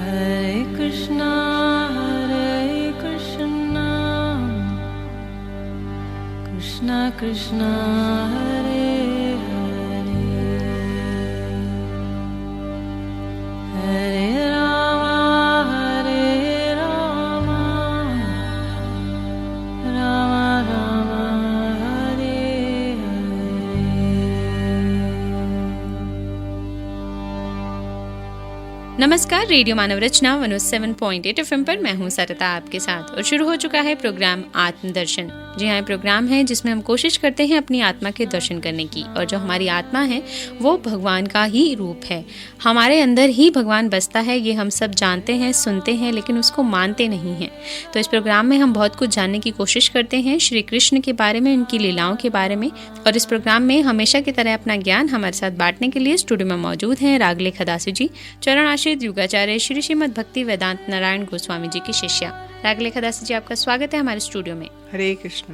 Krishna Krishna Hare Hare Hare Rama Rama Rama Hare Hare। नमस्कार, radio मानव रचना 107.8 FM पर मैं हूं सरिता आपके साथ और शुरू हो चुका है प्रोग्राम आत्मदर्शन। जी हाँ, प्रोग्राम है जिसमें हम कोशिश करते हैं अपनी आत्मा के दर्शन करने की, और जो हमारी आत्मा है वो भगवान का ही रूप है। हमारे अंदर ही भगवान बसता है, ये हम सब जानते हैं, सुनते हैं, लेकिन उसको मानते नहीं हैं। तो इस प्रोग्राम में हम बहुत कुछ जानने की कोशिश करते हैं श्री कृष्ण के बारे में, उनकी लीलाओं के बारे में। और इस प्रोग्राम में हमेशा की तरह अपना ज्ञान हमारे साथ बांटने के लिए स्टूडियो में मौजूद हैं रागलेखा दासी जी, चरण आश्रित युगाचार्य श्री श्रीमद भक्ति वेदांत नारायण गोस्वामी जी की शिष्या। रागलेखा दासी जी, आपका स्वागत है हमारे स्टूडियो में। हरे कृष्ण।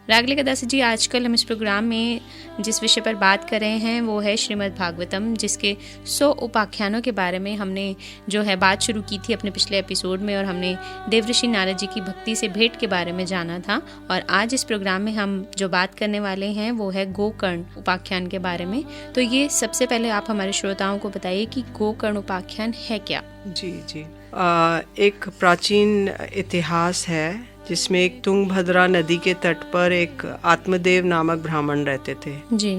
रागलेखा दासी जी, आजकल हम इस प्रोग्राम में जिस विषय पर बात कर रहे हैं वो है श्रीमद् भागवतम, जिसके 100 उपाख्यानों के बारे में हमने जो है बात शुरू की थी अपने पिछले एपिसोड में, और हमने देवऋषि नारद जी की भक्ति से भेंट के बारे में जाना था। और आज इस प्रोग्राम में हम जो बात करने वाले हैं वो है गोकर्ण उपाख्यान के बारे में। तो ये सबसे पहले आप हमारे श्रोताओं को बताइए कि गोकर्ण उपाख्यान है क्या? जी जी, एक प्राचीन इतिहास है जिसमें एक तुंगभद्रा नदी के तट पर एक आत्मदेव नामक ब्राह्मण रहते थे जी।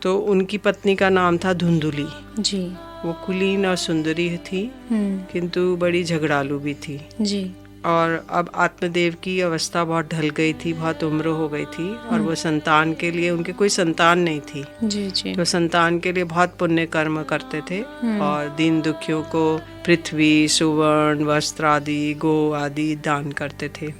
तो उनकी पत्नी का नाम था धुंधुली जी। वो कुलीन और सुंदरी थी, किंतु बड़ी झगड़ालू भी थी जी। और अब आत्मदेव की अवस्था बहुत ढल गई थी, बहुत उम्र हो गई थी, और वो संतान के लिए, उनके कोई संतान नहीं थी जी जी। तो संतान के लिए बहुत पुण्य कर्म करते थे और दीन दुखियों को पृथ्वी, सुवर्ण, वस्त्र आदि, गो आदि दान करते थे।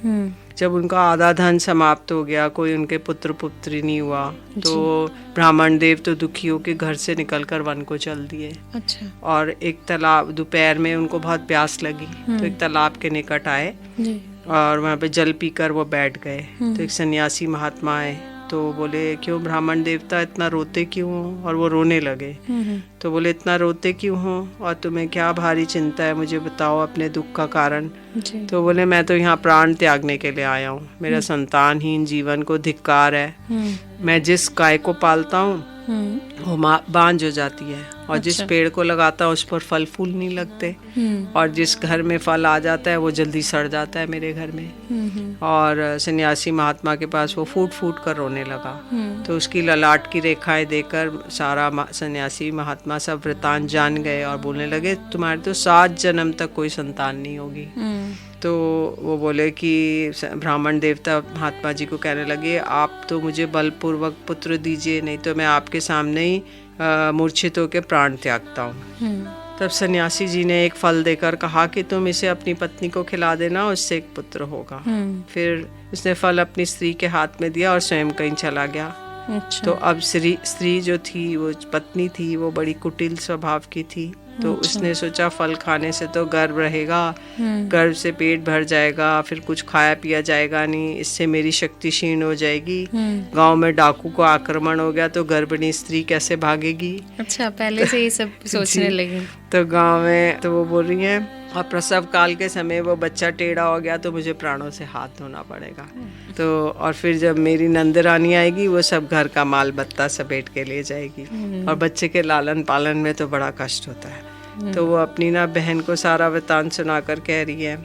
जब उनका आधा धन समाप्त हो गया, कोई उनके पुत्र पुत्री नहीं हुआ, तो ब्राह्मण देव तो दुखी होकर घर से निकलकर वन को चल दिए। अच्छा। और एक तालाब, दोपहर में उनको बहुत प्यास लगी तो एक तालाब के निकट आए और वहाँ पे जल पीकर वो बैठ गए। तो एक सन्यासी महात्मा आए तो बोले, क्यों ब्राह्मण देवता इतना रोते क्यों हो? और वो रोने लगे। तो बोले, इतना रोते क्यों हो और तुम्हें क्या भारी चिंता है, मुझे बताओ अपने दुख का कारण। तो बोले, मैं तो यहाँ प्राण त्यागने के लिए आया हूँ, मेरा संतानहीन जीवन को धिक्कार है। मैं जिस गाय को पालता हूँ वो बांझ हो जाती है, और जिस पेड़ को लगाता हूँ उस पर फल फूल नहीं लगते, और जिस घर में फल आ जाता है वो जल्दी सड़ जाता है मेरे घर में। और सन्यासी महात्मा के पास वो फूट फूट कर रोने लगा। तो उसकी ललाट की रेखाएं देखकर सारा सन्यासी महात्मा सब वृतांत जान गए और बोलने लगे, तुम्हारे तो 7 जन्म तक कोई संतान नहीं होगी। तो वो बोले कि ब्राह्मण देवता महात्मा जी को कहने लगे, आप तो मुझे बलपूर्वक पुत्र दीजिए, नहीं तो मैं आपके सामने ही मूर्छित होकर प्राण त्यागता हूँ। तब सन्यासी जी ने एक फल देकर कहा कि तुम इसे अपनी पत्नी को खिला देना, उससे एक पुत्र होगा। फिर उसने फल अपनी स्त्री के हाथ में दिया और स्वयं कहीं चला गया। अच्छा। तो अब स्त्री जो थी, वो पत्नी थी, वो बड़ी कुटिल स्वभाव की थी। तो उसने सोचा फल खाने से तो गर्व रहेगा, गर्व से पेट भर जाएगा, फिर कुछ खाया पिया जाएगा नहीं, इससे मेरी शक्ति क्षीण हो जाएगी। गांव में डाकू को आक्रमण हो गया तो गर्भिणी स्त्री कैसे भागेगी। अच्छा, पहले से ये सब सोचने लगी। तो गांव में तो वो बोल रही है, और प्रसव काल के समय वो बच्चा टेढ़ा हो गया तो मुझे प्राणों से हाथ धोना पड़ेगा। तो और फिर जब मेरी नंदरानी आएगी वो सब घर का माल बत्ता समेट के ले जाएगी, और बच्चे के लालन पालन में तो बड़ा कष्ट होता है। तो वो अपनी ना बहन को सारा वृतांत सुनाकर कह रही है।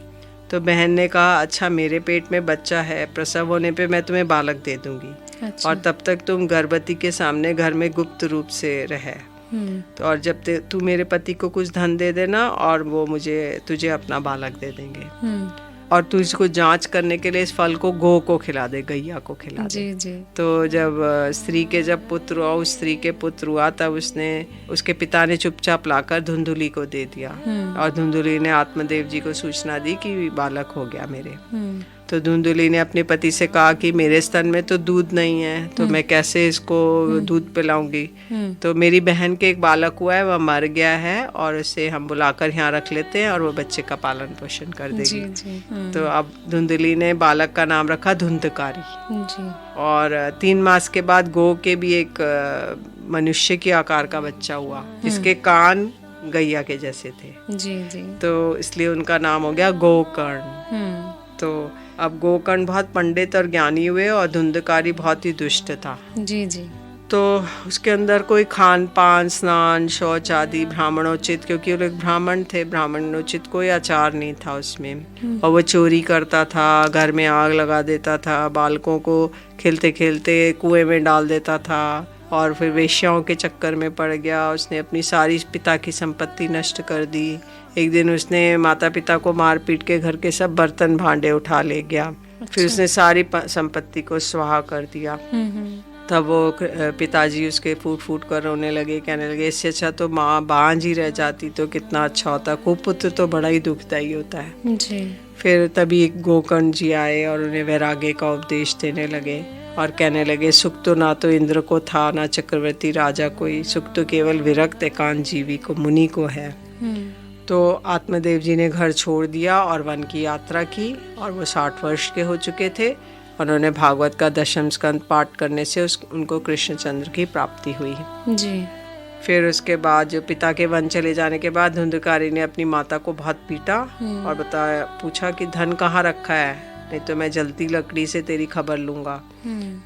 तो बहन ने कहा, अच्छा मेरे पेट में बच्चा है, प्रसव होने पे मैं तुम्हें बालक दे दूंगी। अच्छा। और तब तक तुम गर्भवती के सामने घर में गुप्त रूप से रहे। तो और जब तू मेरे पति को कुछ धन दे देना और वो तुझे अपना बालक दे देंगे। और तू इसको जांच करने के लिए इस फल को गौ को खिला दे, गैया को खिला दे। जी जी। तो जब स्त्री के जब पुत्र हुआ, उस स्त्री के पुत्र हुआ, तब उसके पिता ने चुपचाप लाकर धुंधुली को दे दिया, और धुंधुली ने आत्मदेव जी को सूचना दी कि बालक हो गया मेरे। तो धुंधुली ने अपने पति से कहा कि मेरे स्तन में तो दूध नहीं है, तो मैं कैसे इसको दूध पिलाऊंगी। तो मेरी बहन के एक बालक हुआ है, वह मर गया है, और उसे हम बुलाकर यहाँ रख लेते हैं और वो बच्चे का पालन पोषण कर देगी। जी, जी। तो अब धुंधुली ने बालक का नाम रखा धुंधकारी। जी। और 3 मास के बाद गो के भी एक मनुष्य के आकार का बच्चा हुआ, जिसके कान गैया के जैसे थे। जी जी। तो इसलिए उनका नाम हो गया गोकर्ण। तो अब गोकर्ण बहुत पंडित और ज्ञानी हुए और धुंधकारी बहुत ही दुष्ट था। जी जी। तो उसके अंदर कोई खान पान, स्नान, शौच आदि ब्राह्मणोचित, क्योंकि वो लोग ब्राह्मण थे, ब्राह्मणोचित कोई आचार नहीं था उसमें। और वो चोरी करता था, घर में आग लगा देता था, बालकों को खेलते खेलते कुएं में डाल देता था, और फिर वेश्याओं के चक्कर में पड़ गया। उसने अपनी सारी पिता की संपत्ति नष्ट कर दी। एक दिन उसने माता पिता को मार पीट के घर के सब बर्तन भांडे उठा ले गया। फिर उसने सारी संपत्ति को स्वाहा कर दिया। तब वो पिताजी उसके फूट फूट कर रोने लगे, कहने लगे इससे अच्छा तो माँ बांझ ही रह जाती तो कितना अच्छा होता, कुपुत्र तो बड़ा ही दुखदाई होता है जी। फिर तभी एक गोकर्ण जी आए और उन्हें वैराग्य का उपदेश देने लगे और कहने लगे सुख तो ना तो इंद्र को था ना चक्रवर्ती राजा कोई, सुख तो केवल विरक्त एकांत जीवी को, मुनि को है। तो आत्मदेव जी ने घर छोड़ दिया और वन की यात्रा की, और वो 60 वर्ष के हो चुके थे। उन्होंने भागवत का 10वें स्कंद पाठ करने से उनको कृष्णचंद्र की प्राप्ति हुई जी। फिर उसके बाद जो पिता के वन चले जाने के बाद धुंधकारी ने अपनी माता को बहुत पीटा और पूछा कि धन कहाँ रखा है, नहीं तो मैं जलती लकड़ी से तेरी खबर लूंगा।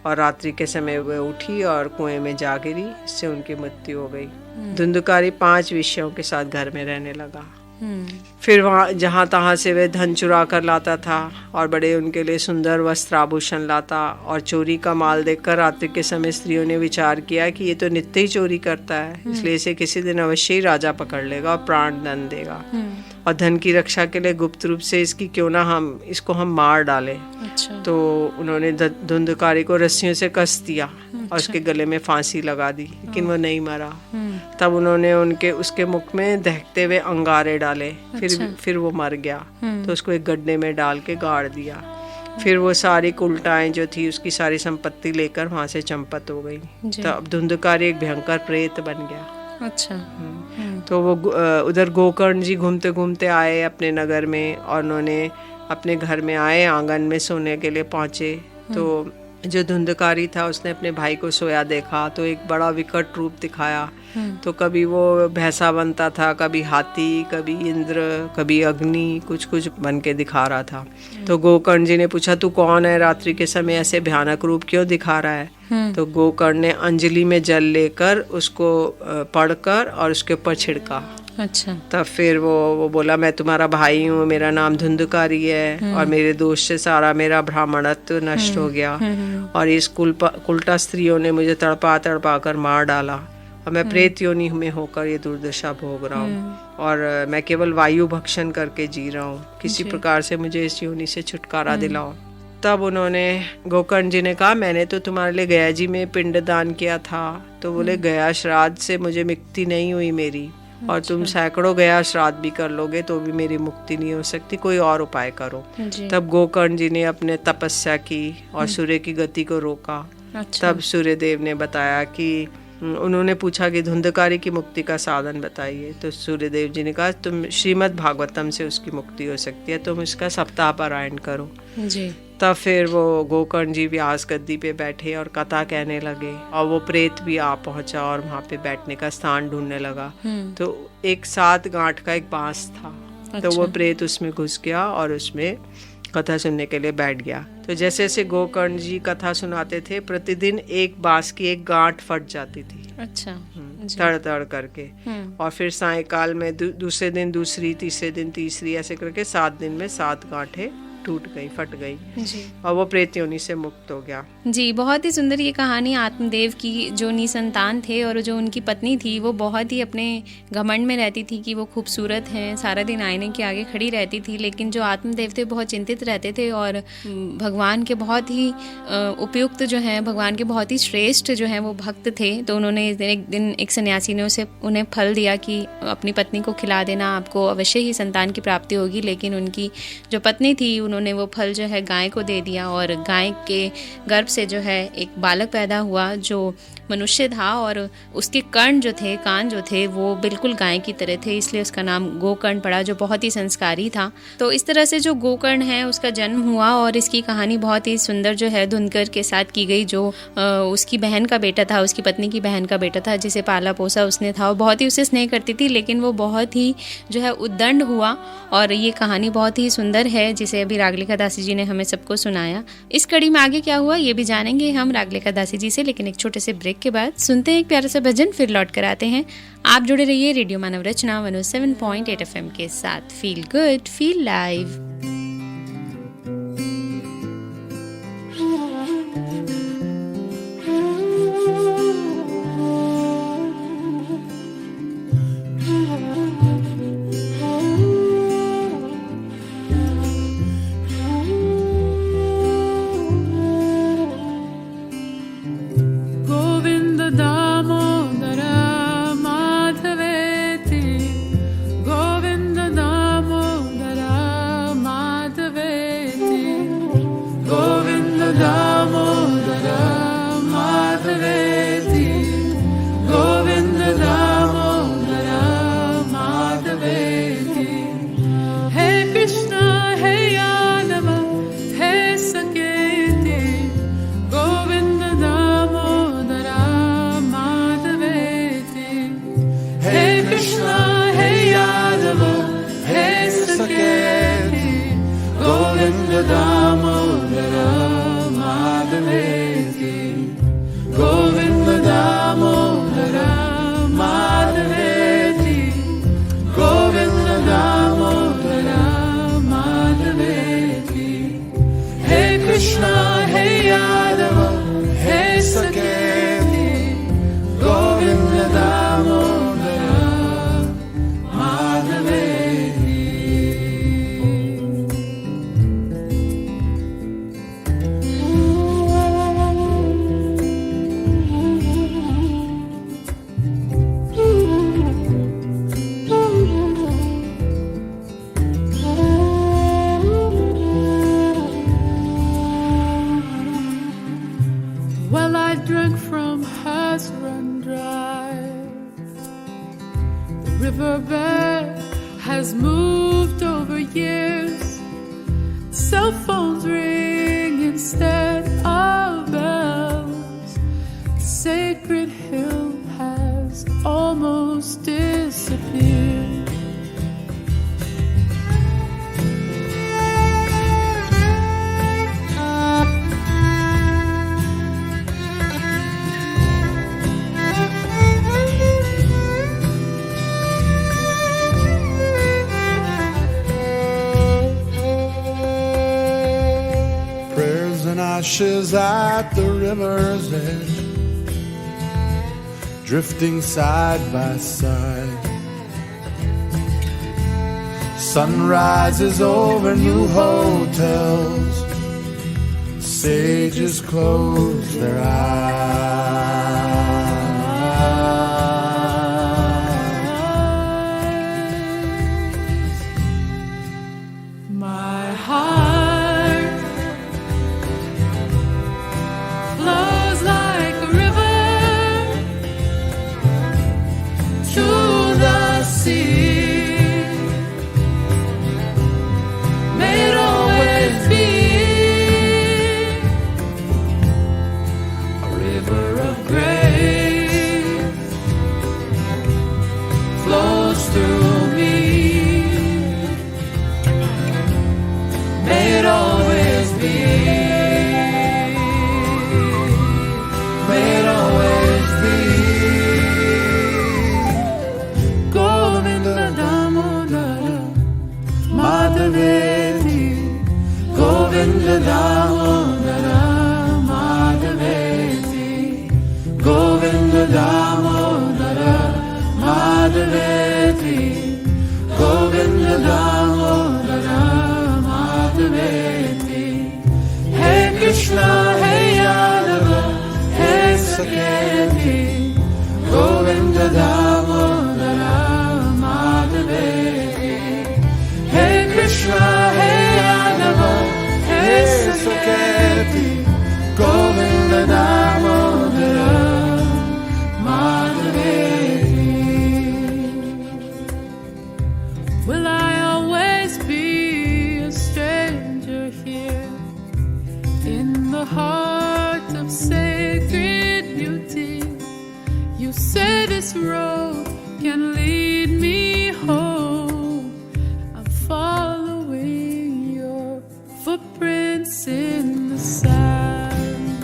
और रात्रि के समय वह उठी और कुएं में जा गिरी, इससे उनकी मृत्यु हो गई। धुंधकारी 5 विषयों के साथ घर में रहने लगा। फिर वहाँ जहाँ तहाँ से वह धन चुरा कर लाता था और बड़े उनके लिए सुंदर वस्त्र आभूषण लाता, और चोरी का माल देखकर रात्रि के समय स्त्रियों ने विचार किया कि ये तो नित्य ही चोरी करता है, इसलिए इसे किसी दिन अवश्य ही राजा पकड़ लेगा और प्राण दंड देगा। और धन की रक्षा के लिए गुप्त रूप से इसको हम मार डालें। अच्छा। तो उन्होंने धुंधकारी को रस्सियों से कस दिया और उसके गले में फांसी लगा दी, लेकिन वो नहीं मरा। तब उन्होंने उसके मुख में दहकते हुए अंगारे डाले, फिर वो मर गया। तो उसको एक गड्ढे में डाल के गाड़ दिया। फिर वो सारी कुलटाएं जो थी उसकी सारी संपत्ति लेकर वहां से चंपत हो गई। तो अब धुंधकारी एक भयंकर प्रेत बन गया। अच्छा। तो वो उधर गोकर्ण जी घूमते घूमते आए अपने नगर में, और उन्होंने अपने घर में आए, आंगन में सोने के लिए पहुंचे। तो जो धुंधकारी था उसने अपने भाई को सोया देखा तो एक बड़ा विकट रूप दिखाया। तो कभी वो भैंसा बनता था, कभी हाथी, कभी इंद्र, कभी अग्नि, कुछ कुछ बन के दिखा रहा था। तो गोकर्ण जी ने पूछा तू कौन है, रात्रि के समय ऐसे भयानक रूप क्यों दिखा रहा है? तो गोकर्ण ने अंजलि में जल लेकर उसको पढ़कर और उसके ऊपर छिड़का। अच्छा। तब फिर वो बोला मैं तुम्हारा भाई हूँ, मेरा नाम धुंधकारी है और मेरे दोष से सारा मेरा ब्राह्मणत्व नष्ट हो गया, और इस कुलटा स्त्रियों ने मुझे तड़पा तड़पा कर मार डाला, और मैं प्रेत योनि में होकर ये दुर्दशा भोग रहा हूँ, और मैं केवल वायु भक्षण करके जी रहा हूँ, किसी प्रकार से मुझे इस योनि से छुटकारा दिलाओ। तब उन्होंने गोकर्ण जी ने कहा मैंने तो तुम्हारे लिए गया जी में पिंड दान किया था। तो बोले गया श्राद्ध से मुझे मुक्ति नहीं हुई मेरी, और तुम सैकड़ों गया श्राद्ध भी कर लोगे तो भी मेरी मुक्ति नहीं हो सकती, कोई और उपाय करो। तब गोकर्ण जी ने अपने तपस्या की और सूर्य की गति को रोका। तब सूर्यदेव ने बताया कि उन्होंने पूछा कि धुंधकारी की मुक्ति का साधन बताइए। तो सूर्यदेव जी ने कहा तुम श्रीमद् भागवतम से उसकी मुक्ति हो सकती है, तुम इसका सप्ताह पारायण करो जी। तब फिर वो गोकर्ण जी व्यास गद्दी पे बैठे और कथा कहने लगे, और वो प्रेत भी आ पहुंचा और वहाँ पे बैठने का स्थान ढूंढने लगा। तो एक 7 गांठ का एक बांस था। अच्छा। तो वो प्रेत उसमें घुस गया और उसमें कथा सुनने के लिए बैठ गया। तो जैसे जैसे गोकर्ण जी कथा सुनाते थे प्रतिदिन एक बांस की एक गांठ फट जाती थी। अच्छा। तड़ तड़ करके, और फिर सायकाल में दूसरे दिन दूसरी, तीसरे दिन तीसरी, ऐसे करके 7 दिन में 7 गांठें टूट गई, फट गई जी। और वो प्रेत योनि से मुक्त हो गया जी। बहुत ही सुंदर ये कहानी आत्मदेव की, जो निसंतान थे और जो उनकी पत्नी थी वो बहुत ही अपने घमंड में रहती थी कि वो खूबसूरत हैं, सारा दिन आईने के आगे खड़ी रहती थी। लेकिन जो आत्मदेव थे बहुत चिंतित रहते थे और भगवान के बहुत ही उपयुक्त जो हैं, भगवान के बहुत ही श्रेष्ठ जो हैं वो भक्त थे। तो उन्होंने एक दिन एक सन्यासी ने उन्हें फल दिया कि अपनी पत्नी को खिला देना, आपको अवश्य ही संतान की प्राप्ति होगी। लेकिन उनकी जो पत्नी थी उन्होंने वो फल जो है गाय को दे दिया, और गाय के गर्भ से जो है एक बालक पैदा हुआ जो मनुष्य था और उसके कर्ण जो थे, कान जो थे, वो बिल्कुल गाय की तरह थे, इसलिए उसका नाम गोकर्ण पड़ा, जो बहुत ही संस्कारी था। तो इस तरह से जो गोकर्ण है उसका जन्म हुआ और इसकी कहानी बहुत ही सुंदर जो है धुंधकर के साथ की गई, जो उसकी बहन का बेटा था, उसकी पत्नी की बहन का बेटा था, जिसे पाला पोसा उसने था और बहुत ही उसे स्नेह करती थी, लेकिन वो बहुत ही जो है उद्दंड हुआ। और ये कहानी बहुत ही सुंदर है जिसे अभी रागलिका दासी जी ने हमें सबको सुनाया। इस कड़ी में आगे क्या हुआ ये भी जानेंगे हम रागलिका दासी जी से, लेकिन एक छोटे से ब्रेक के बाद सुनते हैं एक प्यारा सा भजन, फिर लौट कर आते हैं। आप जुड़े रहिए रेडियो मानव रचना 107.8 FM के साथ। Feel good, feel live. Ashes at the river's edge, drifting side by side. Sun rises over new hotels, sages close their eyes. My heart flows like a river to the sea. May it always be a river of grace flows through me. May it always be. May it always be. Govinda Damodara Madhaveti. Govinda Damodara Madhaveti. Govinda Damodara Madhaveti. Govinda Damodara Madhaveti. Hey Krishna, hey Yadava, hey Saketi. Govinda Damodara Madhaveti. Hey Krishna, hey Yadava, hey Saketi. Govinda Damodara the heart of sacred beauty. You said this road can lead me home. I'm following your footprints in the sand.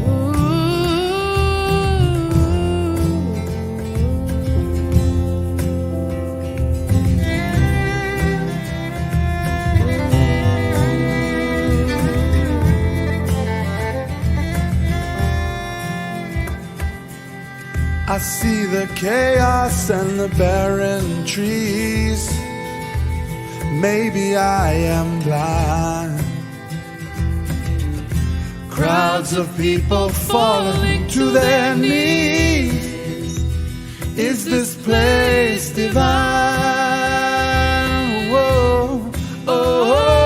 Ooh. I see the chaos and the barren trees. Maybe I am blind. Crowds of people falling to their knees. Is this place divine? Whoa, oh, oh.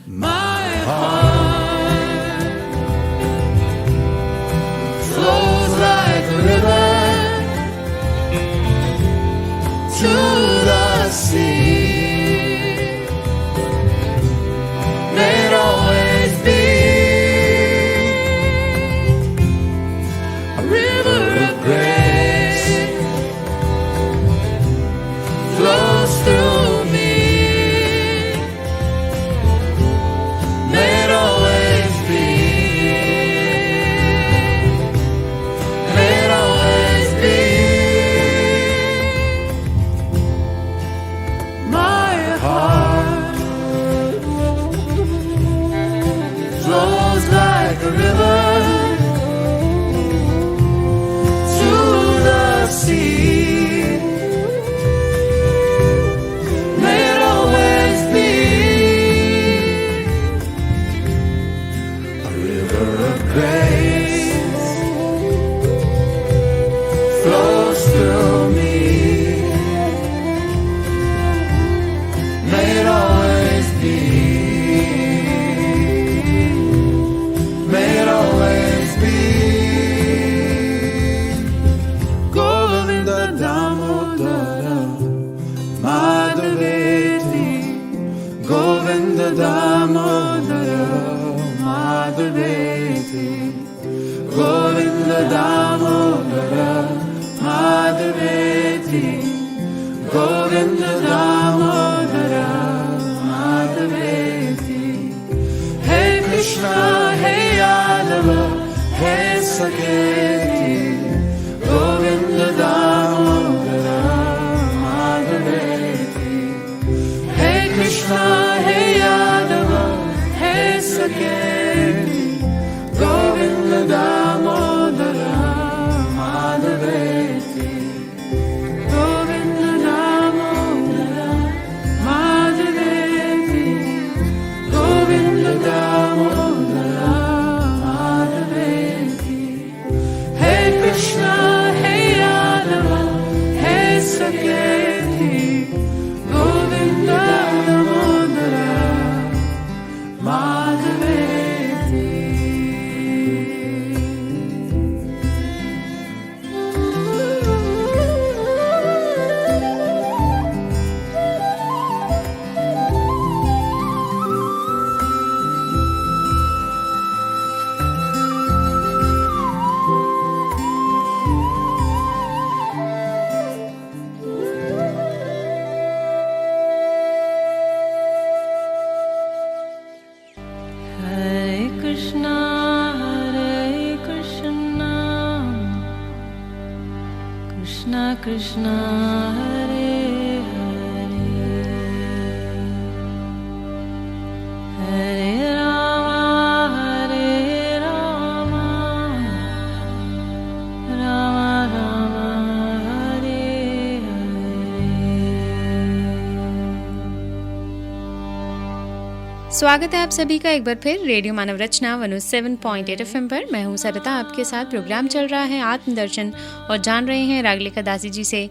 My heart flows like a river to the sea. May it always be a river of grace flows through me. May it always be. May it always be. My heart flows like a river to the sea. May it always be a river of grace flows through me. May it always be. May it always be. Govinda Damodara Madhaveti. Govinda Damodara Madhaveti. Govinda Damodara Madhaveti. Govinda Damodara Madhaveti. Hey Krishna, hey Yadava, hey Saketi. Govinda Damodara Madhaveti. Hey Krishna, hey Yadava, hey Saketi. Govinda Damodara Madhaveti. Govinda Damodara Madhaveti. Govinda Damodara Madhaveti. Hey Krishna, hey Yadava, hey Saketi. Govinda Damodara Madhaveti. Hare Krishna, Krishna Krishna, Hare Hare, Hare Rama, Rama Rama, Hare Hare. स्वागत है आप सभी का एक बार फिर radio मानव रचना 107.8 FM पर। मैं हूं सरिता, आपके साथ प्रोग्राम चल रहा है आत्मदर्शन और जान रहे हैं रागलिका दासी जी से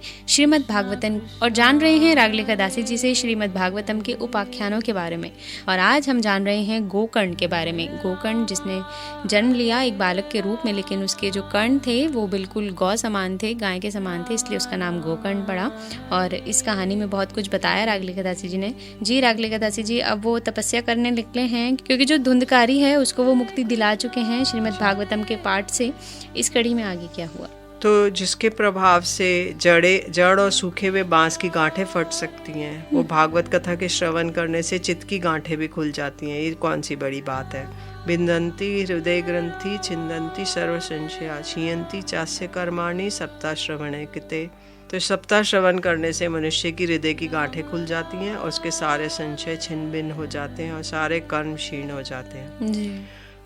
श्रीमद् भागवतम के उपाख्यानों के बारे में। और आज हम जान रहे हैं गोकर्ण के बारे में। गोकर्ण जिसने जन्म लिया एक बालक के रूप में, लेकिन उसके जो कर्ण थे वो बिल्कुल गौ समान थे, गाय के समान थे, इसलिए उसका नाम गोकर्ण पड़ा। और इस कहानी में बहुत कुछ बताया रागलिका दासी जी ने। जी रागलिका दासी जी, अब वो तपस्या करने निकले हैं क्योंकि जो धुंधकारी है उसको वो मुक्ति दिला चुके हैं श्रीमद् भागवतम के पाठ से। इस कड़ी में आगे क्या हुआ? तो जिसके प्रभाव से जड़ और सूखे हुए बांस की गांठें फट सकती हैं, वो भागवत कथा के श्रवण करने से चित्त की गांठें भी खुल जाती हैं। ये कौन सी बड़ी बात है। बिंदंती हृदय ग्रंथि छिंदंती सर्व संशया क्षीयंती चास्य कर्माणि सप्ताह श्रवणे कृते। तो सप्ताह श्रवण करने से मनुष्य की हृदय की गांठें खुल जाती हैं और उसके सारे संशय छिन्न भिन्न हो जाते हैं और सारे कर्म क्षीण हो जाते हैं जी।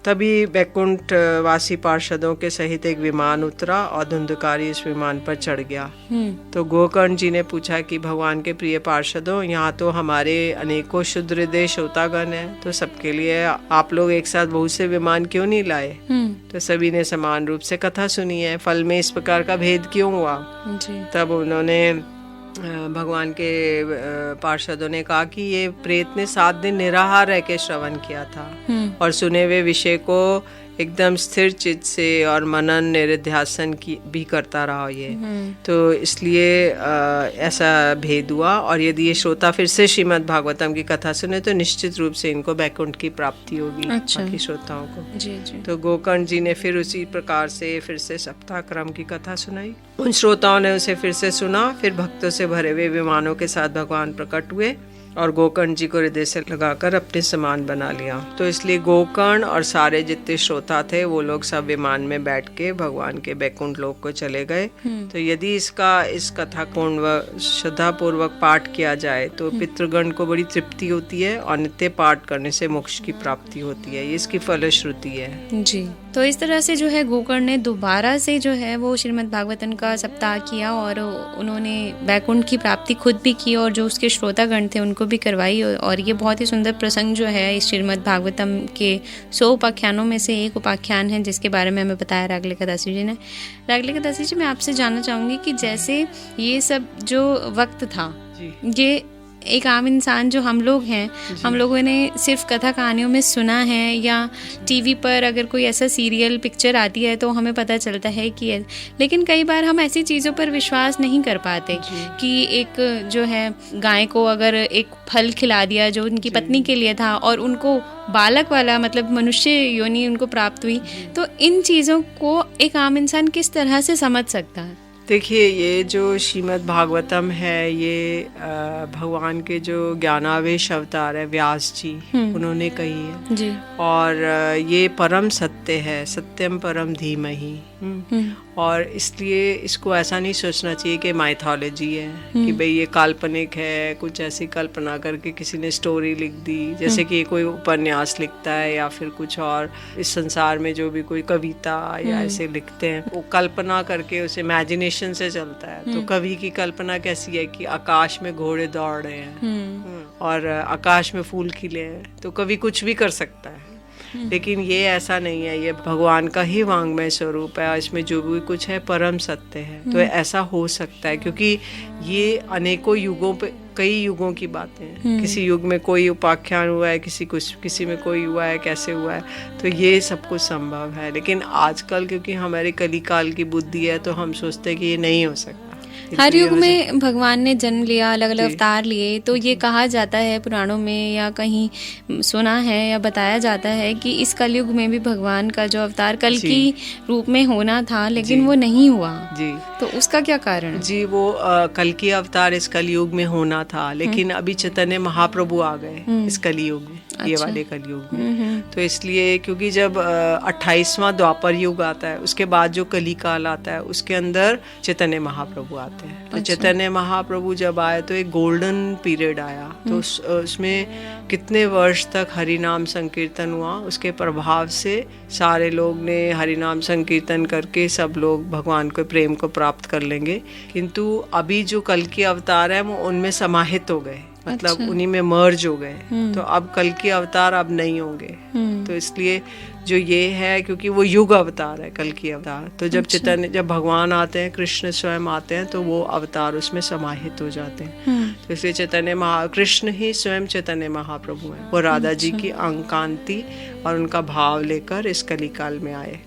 तभी वैकुंठ वासी पार्षदों के सहित एक विमान उतरा और धुंधकारी इस विमान पर चढ़ गया। तो गोकर्ण जी ने पूछा कि भगवान के प्रिय पार्षदों, यहाँ तो हमारे अनेकों शुद्ध हृदय श्रोतागण हैं, तो सबके लिए आप लोग एक साथ बहुत से विमान क्यों नहीं लाए? तो सभी ने समान रूप से कथा सुनी है, फल में इस प्रकार का भेद क्यों हुआ? तब उन्होंने भगवान के पार्षदों ने कहा कि ये प्रेत ने 7 दिन निराहार रह के श्रवण किया था और सुने हुए विषय को एकदम स्थिर चित्त से और मनन निधिध्यासन की भी करता रहा ये। तो इसलिए ऐसा भेद हुआ। और यदि ये श्रोता फिर से श्रीमद् भागवतम की कथा सुने तो निश्चित रूप से इनको वैकुंठ की प्राप्ति होगी। अच्छा। बाकी श्रोताओं को जी जी। तो गोकर्ण जी ने फिर उसी प्रकार से फिर से सप्ताह क्रम की कथा सुनाई। उन श्रोताओं ने उसे फिर से सुना। फिर भक्तों से भरे हुए विमानों के साथ भगवान प्रकट हुए और गोकर्ण जी को हृदय से लगाकर अपने समान बना लिया। तो इसलिए गोकर्ण और सारे जितने श्रोता थे वो लोग सब विमान में बैठ के भगवान के वैकुंठ लोक को चले गए। तो यदि इस कथा पूर्ण श्रद्धा पूर्वक पाठ किया जाए तो पितृगण को बड़ी तृप्ति होती है और नित्य पाठ करने से मोक्ष की प्राप्ति होती है। ये इसकी फलश्रुति है जी। तो इस तरह से जो है गोकर्ण ने दोबारा से जो है वो श्रीमद् भागवतम का सप्ताह किया और उन्होंने वैकुंठ की प्राप्ति खुद भी की और जो उसके श्रोतागण थे उनको भी करवाई। और ये बहुत ही सुंदर प्रसंग जो है इस श्रीमद् भागवतम के 100 उपाख्यानों में से एक उपाख्यान है जिसके बारे में हमें बताया रागलिका दासी जी ने। रागलिका दासी जी, मैं आपसे जानना चाहूँगी कि जैसे ये सब जो वक्त था, ये एक आम इंसान जो हम लोग हैं, हम लोगों ने सिर्फ कथा कहानियों में सुना है या टीवी पर अगर कोई ऐसा सीरियल पिक्चर आती है तो हमें पता चलता है कि लेकिन कई बार हम ऐसी चीज़ों पर विश्वास नहीं कर पाते कि एक जो है गाय को अगर एक फल खिला दिया जो उनकी पत्नी के लिए था और उनको बालक वाला मतलब मनुष्य योनि उनको प्राप्त हुई, तो इन चीज़ों को एक आम इंसान किस तरह से समझ सकता है? देखिए, ये जो श्रीमद् भागवतम है ये भगवान के जो ज्ञानावेश अवतार है व्यास जी उन्होंने कही है जी। और ये परम सत्य है, सत्यम परम धीमहि। और इसलिए इसको ऐसा नहीं सोचना चाहिए कि माइथोलॉजी है कि भाई ये काल्पनिक है, कुछ ऐसी कल्पना करके किसी ने स्टोरी लिख दी, जैसे कि कोई उपन्यास लिखता है या फिर कुछ और इस संसार में जो भी कोई कविता या ऐसे लिखते हैं वो कल्पना करके उसे इमेजिनेशन से चलता है। तो कवि की कल्पना कैसी है कि आकाश में घोड़े दौड़ रहे हैं और आकाश में फूल खिले हैं, तो कवि कुछ भी कर सकता है। लेकिन ये ऐसा नहीं है, ये भगवान का ही वांग्मय स्वरूप है, इसमें जो भी कुछ है परम सत्य है। तो ऐसा हो सकता है क्योंकि ये अनेकों युगों पे, कई युगों की बातें हैं। किसी युग में कोई उपाख्यान हुआ है, किसी में कोई हुआ है, कैसे हुआ है, तो ये सब कुछ संभव है। लेकिन आजकल क्योंकि हमारे कलिकाल की बुद्धि है तो हम सोचते हैं कि ये नहीं हो सकता। हर युग में भगवान ने जन्म लिया, अलग अलग अवतार लिए, तो ये कहा जाता है पुराणों में या कहीं सुना है या बताया जाता है कि इस कलयुग में भी भगवान का जो अवतार कल की रूप में होना था लेकिन वो नहीं हुआ जी। तो उसका क्या कारण है? जी, वो कल की अवतार इस कलयुग में होना था, लेकिन अभी चैतन्य महाप्रभु आ गए इस कलयुग में, ये वाले कलयुग में। तो इसलिए क्योंकि जब 28वां द्वापर युग आता है उसके बाद जो कलिकाल आता है उसके अंदर चैतन्य महाप्रभु आते हैं। तो चैतन्य महाप्रभु जब आए तो एक गोल्डन पीरियड आया, तो उसमें कितने वर्ष तक हरिनाम संकीर्तन हुआ। उसके प्रभाव से सारे लोग ने हरिनाम संकीर्तन करके सब लोग भगवान को प्रेम को प्राप्त कर लेंगे। किंतु अभी जो कल के अवतार है वो उनमें समाहित हो गए मतलब उन्हीं में मर्ज हो गए। तो अब कल की अवतार अब नहीं होंगे। तो इसलिए जो ये है, क्योंकि वो युग अवतार है कल की अवतार, तो जब चैतन्य, जब भगवान आते हैं, कृष्ण स्वयं आते हैं, तो वो अवतार उसमें समाहित हो जाते हैं। तो इसलिए कृष्ण ही स्वयं चैतन्य महाप्रभु हैं। वो राधा जी की अंग कांति और उनका भाव लेकर इस कलिकाल में आए।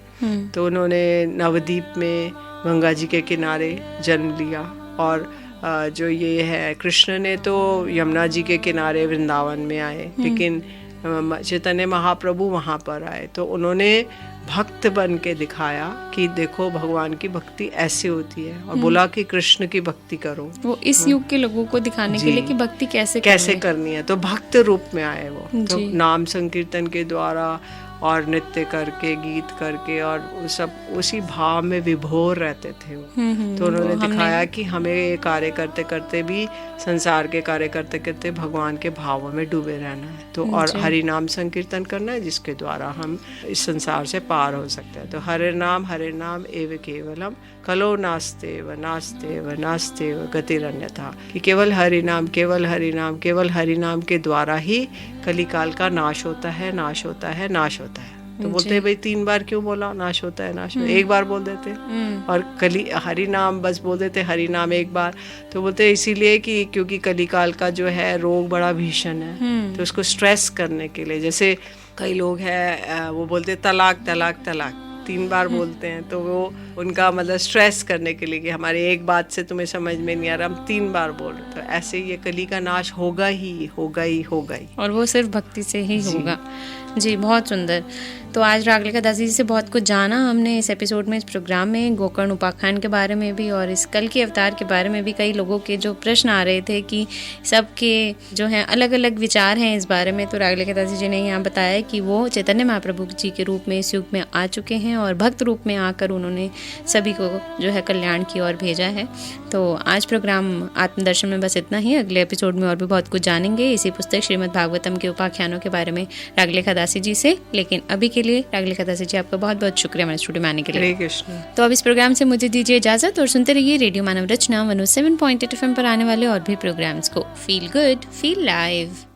तो उन्होंने नवद्वीप में गंगा जी के किनारे जन्म लिया, और जो ये है कृष्ण ने तो यमुना जी के किनारे वृंदावन में आए, लेकिन चैतन्य महाप्रभु वहाँ पर आए तो उन्होंने भक्त बन के दिखाया कि देखो भगवान की भक्ति ऐसे होती है, और बोला कि कृष्ण की भक्ति करो। वो इस युग के लोगों को दिखाने के लिए कि भक्ति कैसे करनी है। तो भक्त रूप में आए वो, तो नाम संकीर्तन के द्वारा और नृत्य करके, गीत करके, और सब उसी भाव में विभोर रहते थे वो। तो उन्होंने दिखाया कि हमें ये कार्य करते करते भी, संसार के कार्य करते करते भगवान के भावों में डूबे रहना है। तो और हरि नाम संकीर्तन करना है, जिसके द्वारा हम इस संसार से पार हो सकते हैं। तो हरे नाम एव केवलम कलो नास्तेव नास्तेव नास्तेव गतिरन्यथा, कि केवल हरि नाम केवल हरि नाम के द्वारा ही कलिकाल का नाश होता है, नाश होता है, नाश होता है। तो बोलते हैं भाई 3 बार क्यों बोला नाश होता है, नाश होता है? 1 बार बोल देते, और हरि नाम बस बोल देते, हरि नाम 1 बार। तो बोलते इसीलिए कि क्योंकि कलिकाल का जो है रोग बड़ा भीषण है, तो उसको स्ट्रेस करने के लिए, जैसे कई लोग हैं वो बोलते तलाक तलाक तलाक 3 बार बोलते हैं, तो वो उनका मतलब स्ट्रेस करने के लिए कि हमारी एक बात से तुम्हें समझ में नहीं आ रहा, हम 3 बार बोल रहे। तो ऐसे ये कली का नाश होगा ही, और वो सिर्फ भक्ति से ही होगा। जी, बहुत सुंदर। तो आज रागलिका दास जी से बहुत कुछ जाना हमने इस एपिसोड में, इस प्रोग्राम में, गोकर्ण उपाख्यान के बारे में भी, और इस कल के अवतार के बारे में भी। कई लोगों के जो प्रश्न आ रहे थे कि सबके जो हैं अलग अलग विचार हैं इस बारे में, तो रागलिका दास जी ने यहाँ बताया कि वो चैतन्य महाप्रभु जी के रूप में इस युग में आ चुके हैं, और भक्त रूप में आकर उन्होंने सभी को जो है कल्याण की ओर भेजा है। तो आज प्रोग्राम आत्मदर्शन में बस इतना ही। अगले एपिसोड में और भी बहुत कुछ जानेंगे इसी पुस्तक श्रीमद् भागवतम के उपाख्यानों के बारे में रागलिका दासी जी से। लेकिन अभी के लिए रागलिका दासी जी आपका बहुत बहुत शुक्रिया हमारे स्टूडियो में आने के लिए। तो अब इस प्रोग्राम से मुझे दीजिए इजाजत, और सुनते रहिए रेडियो मानव रचना 107.8 FM पर आने वाले और भी प्रोग्राम्स को। Feel good, feel live.